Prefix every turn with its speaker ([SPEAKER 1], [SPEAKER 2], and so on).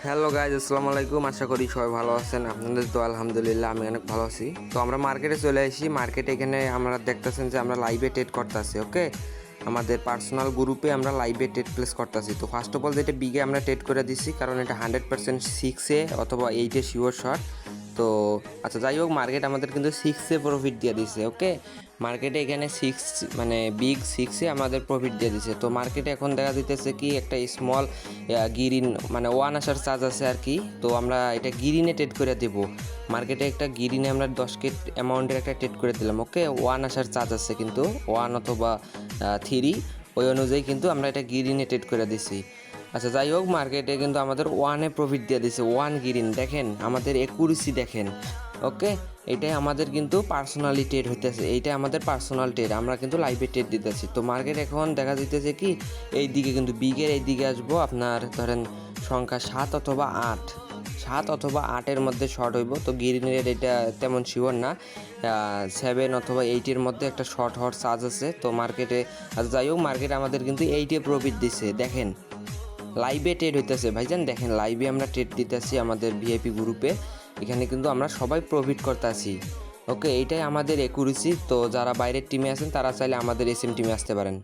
[SPEAKER 1] Hello guys, আসসালামু আলাইকুম। আশা করি সবাই ভালো আছেন। আপনাদের তো আলহামদুলিল্লাহ আমি অনেক ভালো আছি। তো আমরা মার্কেটে চলে আসি। মার্কেটে এখানে আমরা দেখতেছেন যে আমরা লাইভে ট্রেড করতেছি। ওকে, আমাদের পার্সোনাল গ্রুপে আমরা লাইভে ট্রেড প্লেস করতেছি। তো ফার্স্ট অফ অল যেটা বিগে আমরা ট্রেড করে দিচ্ছি, কারণ এটা 100% 6-এ অথবা 8-এ শিওর শট। তো আচ্ছা, যাই হোক, মার্কেট আমাদের কিন্তু 6-এ প্রফিট দিয়ে দিছে। ওকে, মার্কেটে এখানে 6 মানে বিগ 6-এ আমাদের প্রফিট দিয়ে দিছে। তো মার্কেটে এখন দেখা দিতেছে কি একটা স্মল গ্রিন মানে ওয়ান আসার চার্জ আছে আর কি। তো আমরা এটা গ্রিনে ট্রেড করে দেব। মার্কেটে একটা গ্রিনে আমরা 10K অ্যামাউন্টের একটা ট্রেড করে দিলাম। ওকে, ওয়ান আসার চার্জ আছে কিন্তু 1 অথবা 3, ওই অনুযায়ী কিন্তু আমরা এটা গ্রিনে ট্রেড করে দিছি। আচ্ছা, যাই হোক, মার্কেটে কিন্তু আমাদের 1-এ প্রফিট দিয়ে দিছে। 1 গ্রিন দেখেন, আমাদের একুরেসি দেখেন। ওকে, এটাই আমাদের কিন্তু পার্সোনালি ট্রেড হইতেছে। এইটাই আমাদের পার্সোনাল ট্রেড, আমরা কিন্তু লাইভে ট্রেড দিতেছি। তো মার্কেট এখন দেখা দিতেছে কি এই দিকে কিন্তু বিগের এই দিকে আসবো। আপনার ধরেন সংখ্যা 7 অথবা 8, 7 অথবা 8-এর মধ্যে শর্ট হইব। তো গ্রিনের এটা তেমন শিওর না, 7 অথবা 8-এর মধ্যে একটা শর্ট হওয়ার চার্জ আছে। তো মার্কেটে যাই হোক, মার্কেট আমাদের কিন্তু 8-এ প্রফিট দিচ্ছে। দেখেন লাইভে ট্রেড হইতেছে ভাইজান, দেখেন লাইভে আমরা ট্রেড দিতেছি আমাদের ভিআইপি গ্রুপে। এখানে কিন্তু আমরা সবাই প্রফিট করতেছি। ওকে, এইটাই আমাদের একুরেসি। তো যারা বাইরের টিমে আছেন তারা চাইলে আমাদের এসএম টিমে আসতে পারেন।